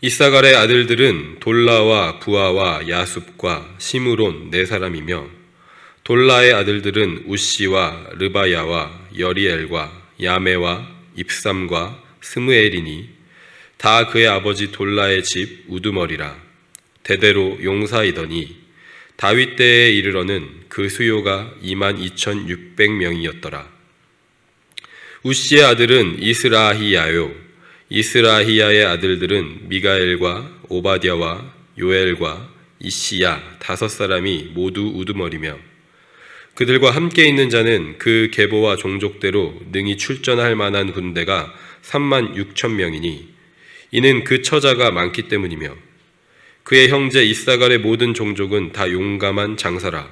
이사갈의 아들들은 돌라와 부하와 야숲과 시므론 네 사람이며 돌라의 아들들은 우시와 르바야와 여리엘과 야메와 입삼과 스무엘이니 다 그의 아버지 돌라의 집 우두머리라. 대대로 용사이더니 다윗 때에 이르러는 그 수요가 22,600명이었더라. 우시의 아들은 이스라히야요. 이스라히야의 아들들은 미가엘과 오바댜와 요엘과 이시야 다섯 사람이 모두 우두머리며 그들과 함께 있는 자는 그 계보와 종족대로 능히 출전할 만한 군대가 36,000명이니 이는 그 처자가 많기 때문이며 그의 형제 이사갈의 모든 종족은 다 용감한 장사라.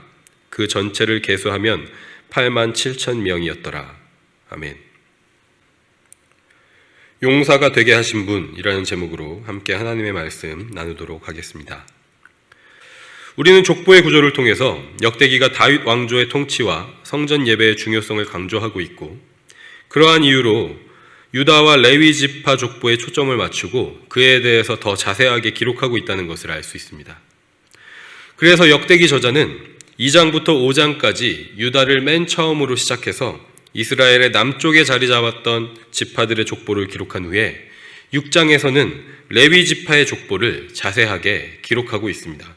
그 전체를 계수하면 87,000명이었더라. 아멘. 용사가 되게 하신 분이라는 제목으로 함께 하나님의 말씀 나누도록 하겠습니다. 우리는 족보의 구조를 통해서 역대기가 다윗 왕조의 통치와 성전 예배의 중요성을 강조하고 있고 그러한 이유로 유다와 레위 지파 족보에 초점을 맞추고 그에 대해서 더 자세하게 기록하고 있다는 것을 알 수 있습니다. 그래서 역대기 저자는 2장부터 5장까지 유다를 맨 처음으로 시작해서 이스라엘의 남쪽에 자리 잡았던 지파들의 족보를 기록한 후에 6장에서는 레위 지파의 족보를 자세하게 기록하고 있습니다.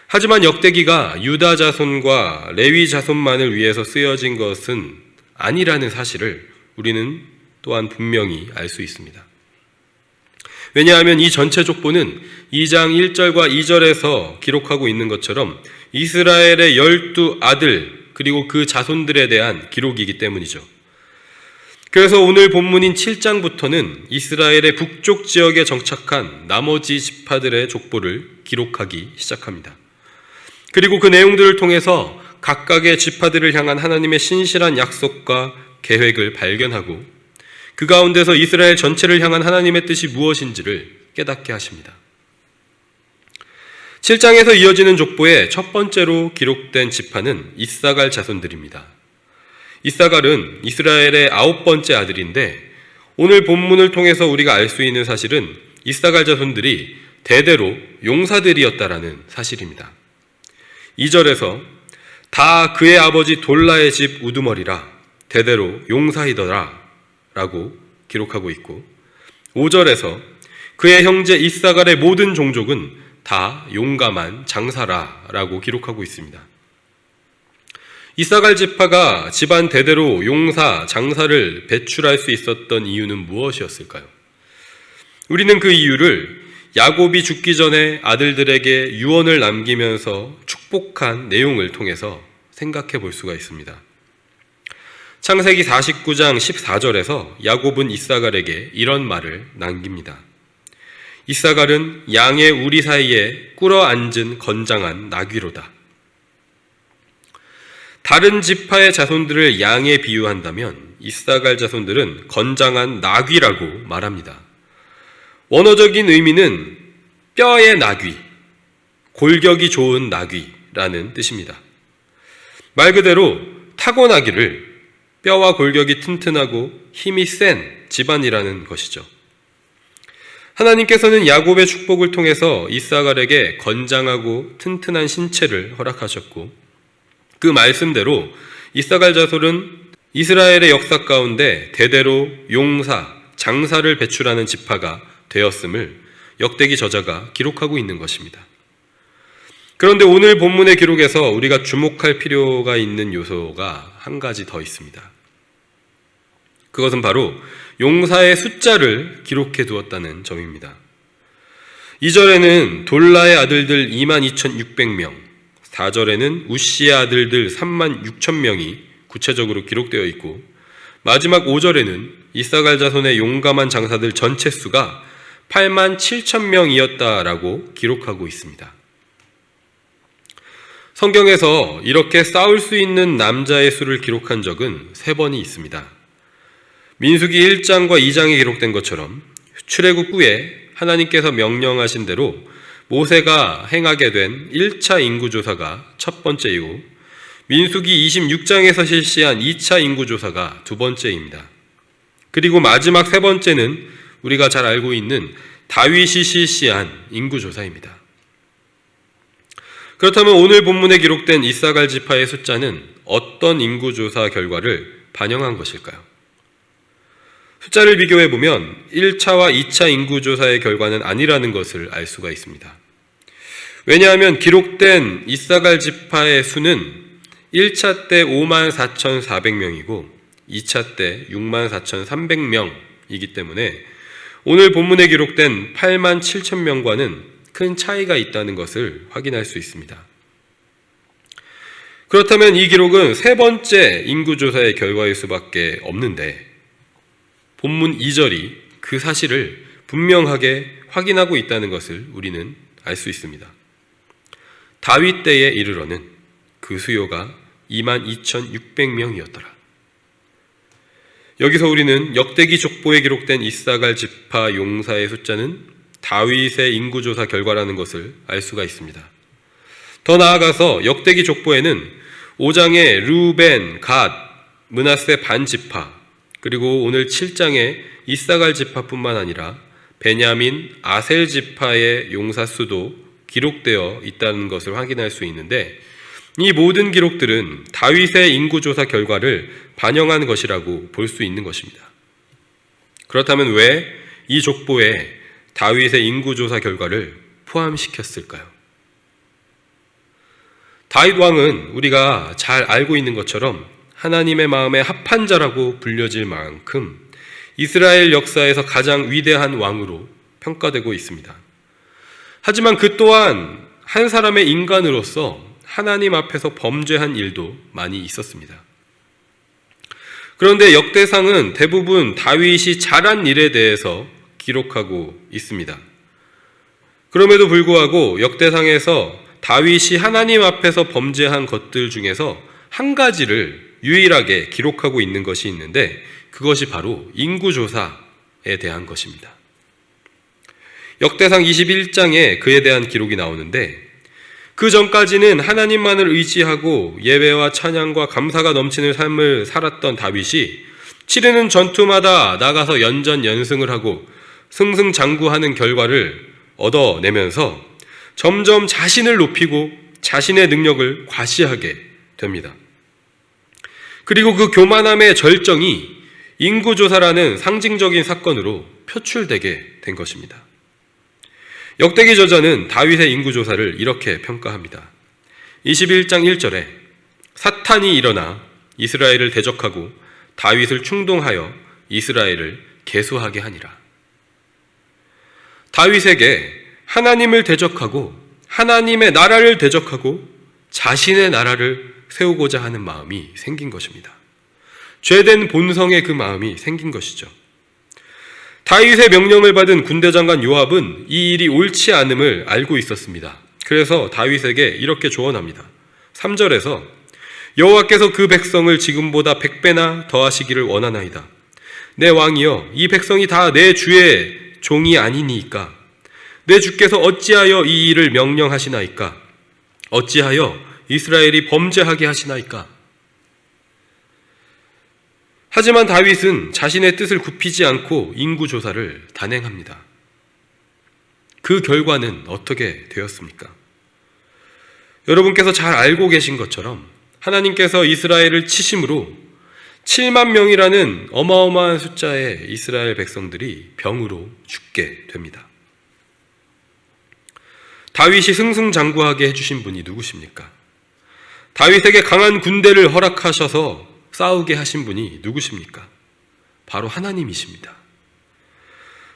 하지만 역대기가 유다 자손과 레위 자손만을 위해서 쓰여진 것은 아니라는 사실을 우리는 또한 분명히 알 수 있습니다. 왜냐하면 이 전체 족보는 2장 1절과 2절에서 기록하고 있는 것처럼 이스라엘의 12아들 그리고 그 자손들에 대한 기록이기 때문이죠. 그래서 오늘 본문인 7장부터는 이스라엘의 북쪽 지역에 정착한 나머지 지파들의 족보를 기록하기 시작합니다. 그리고 그 내용들을 통해서 각각의 지파들을 향한 하나님의 신실한 약속과 계획을 발견하고 그 가운데서 이스라엘 전체를 향한 하나님의 뜻이 무엇인지를 깨닫게 하십니다. 7장에서 이어지는 족보의 첫 번째로 기록된 지파는 이사갈 자손들입니다. 이사갈은 이스라엘의 9번째 아들인데 오늘 본문을 통해서 우리가 알 수 있는 사실은 이사갈 자손들이 대대로 용사들이었다라는 사실입니다. 2절에서 다 그의 아버지 돌라의 집 우두머리라 대대로 용사이더라 라고 기록하고 있고 5절에서 그의 형제 이사갈의 모든 종족은 다 용감한 장사라 라고 기록하고 있습니다. 이사갈 지파가 집안 대대로 용사, 장사를 배출할 수 있었던 이유는 무엇이었을까요? 우리는 그 이유를 야곱이 죽기 전에 아들들에게 유언을 남기면서 축복한 내용을 통해서 생각해 볼 수가 있습니다. 창세기 49장 14절에서 야곱은 이사갈에게 이런 말을 남깁니다. 이사갈은 양의 우리 사이에 꿇어 앉은 건장한 나귀로다. 다른 지파의 자손들을 양에 비유한다면 이사갈 자손들은 건장한 나귀라고 말합니다. 원어적인 의미는 뼈의 나귀, 골격이 좋은 나귀라는 뜻입니다. 말 그대로 타고나기를 뼈와 골격이 튼튼하고 힘이 센 집안이라는 것이죠. 하나님께서는 야곱의 축복을 통해서 이사갈에게 건장하고 튼튼한 신체를 허락하셨고 그 말씀대로 이사갈 자손은 이스라엘의 역사 가운데 대대로 용사, 장사를 배출하는 지파가 되었음을 역대기 저자가 기록하고 있는 것입니다. 그런데 오늘 본문의 기록에서 우리가 주목할 필요가 있는 요소가 한 가지 더 있습니다. 그것은 바로 용사의 숫자를 기록해 두었다는 점입니다. 2절에는 돌라의 아들들 22,600명, 4절에는 우시의 아들들 36,000명이 구체적으로 기록되어 있고 마지막 5절에는 이사갈 자손의 용감한 장사들 전체 수가 87,000명이었다라고 기록하고 있습니다. 성경에서 이렇게 싸울 수 있는 남자의 수를 기록한 적은 3번이 있습니다. 민수기 1장과 2장에 기록된 것처럼 출애굽 후에 하나님께서 명령하신 대로 모세가 행하게 된 1차 인구조사가 첫 번째이고 민수기 26장에서 실시한 2차 인구조사가 두 번째입니다. 그리고 마지막 세 번째는 우리가 잘 알고 있는 다윗이 실시한 인구조사입니다. 그렇다면 오늘 본문에 기록된 이사갈 지파의 숫자는 어떤 인구조사 결과를 반영한 것일까요? 숫자를 비교해보면 1차와 2차 인구조사의 결과는 아니라는 것을 알 수가 있습니다. 왜냐하면 기록된 이사갈 지파의 수는 1차 때 54,400명이고 2차 때 64,300명이기 때문에 오늘 본문에 기록된 87,000명과는 큰 차이가 있다는 것을 확인할 수 있습니다. 그렇다면 이 기록은 세 번째 인구조사의 결과일 수밖에 없는데 본문 2절이 그 사실을 분명하게 확인하고 있다는 것을 우리는 알 수 있습니다. 다윗 때에 이르러는 그 수요가 22,600명이었더라. 여기서 우리는 역대기 족보에 기록된 이사갈 지파 용사의 숫자는 다윗의 인구조사 결과라는 것을 알 수가 있습니다. 더 나아가서 역대기 족보에는 5장의 르우벤, 갓, 므낫세 반 지파, 그리고 오늘 7장의 이사갈 지파뿐만 아니라 베냐민, 아셀 지파의 용사 수도 기록되어 있다는 것을 확인할 수 있는데 이 모든 기록들은 다윗의 인구조사 결과를 반영한 것이라고 볼 수 있는 것입니다. 그렇다면 왜 이 족보에 다윗의 인구조사 결과를 포함시켰을까요? 다윗 왕은 우리가 잘 알고 있는 것처럼 하나님의 마음에 합한 자라고 불려질 만큼 이스라엘 역사에서 가장 위대한 왕으로 평가되고 있습니다. 하지만 그 또한 한 사람의 인간으로서 하나님 앞에서 범죄한 일도 많이 있었습니다. 그런데 역대상은 대부분 다윗이 잘한 일에 대해서 기록하고 있습니다. 그럼에도 불구하고 역대상에서 다윗이 하나님 앞에서 범죄한 것들 중에서 한 가지를 유일하게 기록하고 있는 것이 있는데 그것이 바로 인구조사에 대한 것입니다. 역대상 21장에 그에 대한 기록이 나오는데 그 전까지는 하나님만을 의지하고 예배와 찬양과 감사가 넘치는 삶을 살았던 다윗이 치르는 전투마다 나가서 연전연승을 하고 승승장구하는 결과를 얻어내면서 점점 자신을 높이고 자신의 능력을 과시하게 됩니다. 그리고 그 교만함의 절정이 인구조사라는 상징적인 사건으로 표출되게 된 것입니다. 역대기 저자는 다윗의 인구조사를 이렇게 평가합니다. 21장 1절에 사탄이 일어나 이스라엘을 대적하고 다윗을 충동하여 이스라엘을 계수하게 하니라. 다윗에게 하나님을 대적하고 하나님의 나라를 대적하고 자신의 나라를 세우고자 하는 마음이 생긴 것입니다. 죄된 본성의 그 마음이 생긴 것이죠. 다윗의 명령을 받은 군대장관 요압은 이 일이 옳지 않음을 알고 있었습니다. 그래서 다윗에게 이렇게 조언합니다. 3절에서 여호와께서 그 백성을 지금보다 100배나 더하시기를 원하나이다. 내 왕이여, 이 백성이 다 내 주의 종이 아니니까 내 주께서 어찌하여 이 일을 명령하시나이까? 어찌하여 이스라엘이 범죄하게 하시나이까? 하지만 다윗은 자신의 뜻을 굽히지 않고 인구조사를 단행합니다. 그 결과는 어떻게 되었습니까? 여러분께서 잘 알고 계신 것처럼 하나님께서 이스라엘을 치심으로 7만 명이라는 어마어마한 숫자의 이스라엘 백성들이 병으로 죽게 됩니다. 다윗이 승승장구하게 해주신 분이 누구십니까? 다윗에게 강한 군대를 허락하셔서 싸우게 하신 분이 누구십니까? 바로 하나님이십니다.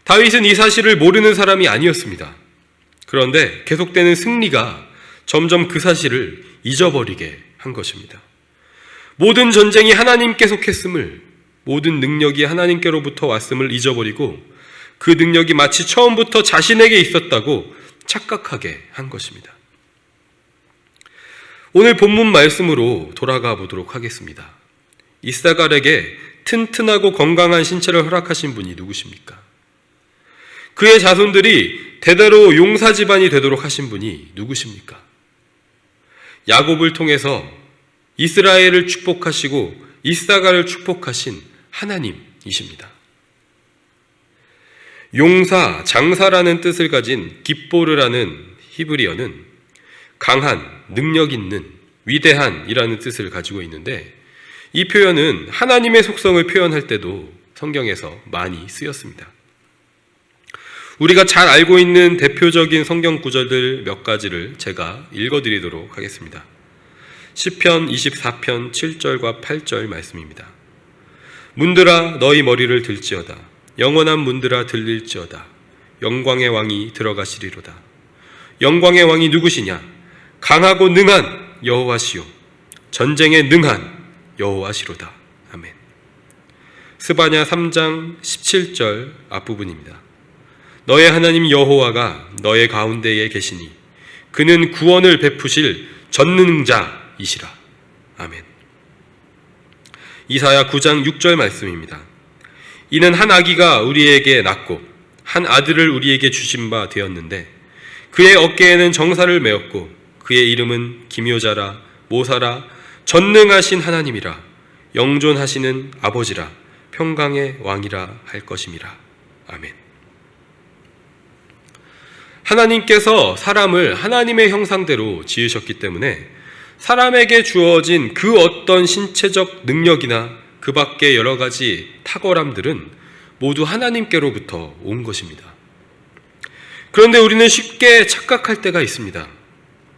다윗은 이 사실을 모르는 사람이 아니었습니다. 그런데 계속되는 승리가 점점 그 사실을 잊어버리게 한 것입니다. 모든 전쟁이 하나님께 속했음을, 모든 능력이 하나님께로부터 왔음을 잊어버리고 그 능력이 마치 처음부터 자신에게 있었다고 착각하게 한 것입니다. 오늘 본문 말씀으로 돌아가 보도록 하겠습니다. 이사갈에게 튼튼하고 건강한 신체를 허락하신 분이 누구십니까? 그의 자손들이 대대로 용사 집안이 되도록 하신 분이 누구십니까? 야곱을 통해서 이스라엘을 축복하시고 이사갈을 축복하신 하나님이십니다. 용사, 장사라는 뜻을 가진 깁보르라는 히브리어는 강한, 능력 있는, 위대한이라는 뜻을 가지고 있는데, 이 표현은 하나님의 속성을 표현할 때도 성경에서 많이 쓰였습니다. 우리가 잘 알고 있는 대표적인 성경 구절들 몇 가지를 제가 읽어드리도록 하겠습니다. 시편 24편 7절과 8절 말씀입니다. 문들아 너희 머리를 들지어다. 영원한 문들아 들릴지어다. 영광의 왕이 들어가시리로다. 영광의 왕이 누구시냐? 강하고 능한 여호와시요 전쟁에 능한 여호와시로다. 아멘. 스바냐 3장 17절 앞부분입니다. 너의 하나님 여호와가 너의 가운데에 계시니 그는 구원을 베푸실 전능자이시라. 아멘. 이사야 9장 6절 말씀입니다. 이는 한 아기가 우리에게 낳고 한 아들을 우리에게 주신 바 되었는데 그의 어깨에는 정사를 메었고 그의 이름은 기묘자라 모사라 전능하신 하나님이라 영존하시는 아버지라 평강의 왕이라 할 것임이라. 아멘. 하나님께서 사람을 하나님의 형상대로 지으셨기 때문에 사람에게 주어진 그 어떤 신체적 능력이나 그 밖의 여러 가지 탁월함들은 모두 하나님께로부터 온 것입니다. 그런데 우리는 쉽게 착각할 때가 있습니다.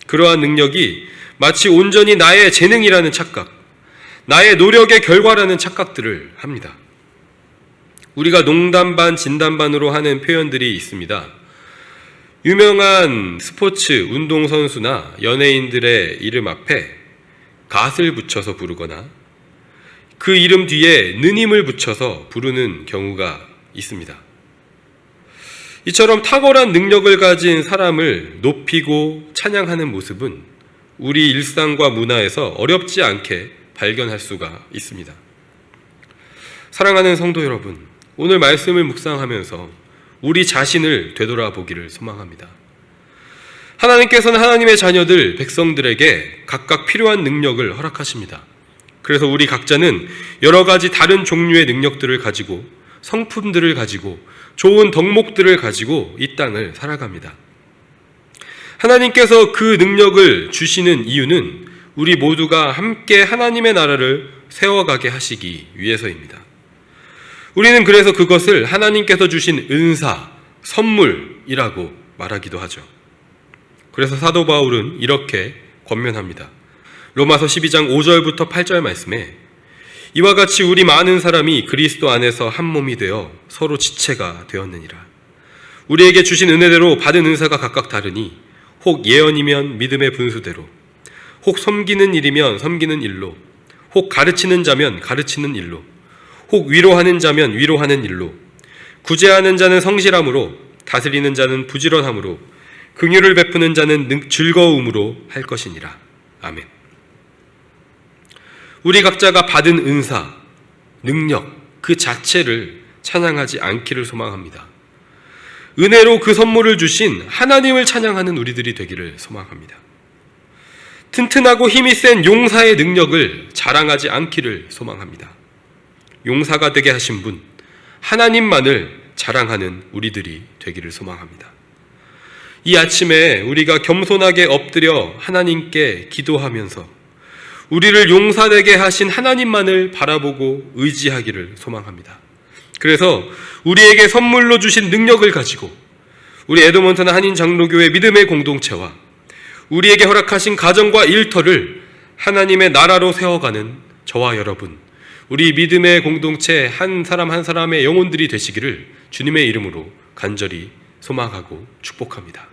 그러한 능력이 마치 온전히 나의 재능이라는 착각, 나의 노력의 결과라는 착각들을 합니다. 우리가 농담 반 진담 반으로 하는 표현들이 있습니다. 유명한 스포츠 운동선수나 연예인들의 이름 앞에 갓을 붙여서 부르거나 그 이름 뒤에 느님을 붙여서 부르는 경우가 있습니다. 이처럼 탁월한 능력을 가진 사람을 높이고 찬양하는 모습은 우리 일상과 문화에서 어렵지 않게 발견할 수가 있습니다. 사랑하는 성도 여러분, 오늘 말씀을 묵상하면서 우리 자신을 되돌아보기를 소망합니다. 하나님께서는 하나님의 자녀들, 백성들에게 각각 필요한 능력을 허락하십니다. 그래서 우리 각자는 여러 가지 다른 종류의 능력들을 가지고 성품들을 가지고 좋은 덕목들을 가지고 이 땅을 살아갑니다. 하나님께서 그 능력을 주시는 이유는 우리 모두가 함께 하나님의 나라를 세워가게 하시기 위해서입니다. 우리는 그래서 그것을 하나님께서 주신 은사, 선물이라고 말하기도 하죠. 그래서 사도 바울은 이렇게 권면합니다. 로마서 12장 5절부터 8절 말씀에 이와 같이 우리 많은 사람이 그리스도 안에서 한 몸이 되어 서로 지체가 되었느니라. 우리에게 주신 은혜대로 받은 은사가 각각 다르니 혹 예언이면 믿음의 분수대로, 혹 섬기는 일이면 섬기는 일로, 혹 가르치는 자면 가르치는 일로, 혹 위로하는 자면 위로하는 일로, 구제하는 자는 성실함으로, 다스리는 자는 부지런함으로, 긍휼을 베푸는 자는 즐거움으로 할 것이니라. 아멘. 우리 각자가 받은 은사, 능력 그 자체를 찬양하지 않기를 소망합니다. 은혜로 그 선물을 주신 하나님을 찬양하는 우리들이 되기를 소망합니다. 튼튼하고 힘이 센 용사의 능력을 자랑하지 않기를 소망합니다. 용사가 되게 하신 분, 하나님만을 자랑하는 우리들이 되기를 소망합니다. 이 아침에 우리가 겸손하게 엎드려 하나님께 기도하면서 우리를 용사되게 하신 하나님만을 바라보고 의지하기를 소망합니다. 그래서 우리에게 선물로 주신 능력을 가지고 우리 에드먼튼 한인장로교회 믿음의 공동체와 우리에게 허락하신 가정과 일터를 하나님의 나라로 세워가는 저와 여러분, 우리 믿음의 공동체 한 사람 한 사람의 영혼들이 되시기를 주님의 이름으로 간절히 소망하고 축복합니다.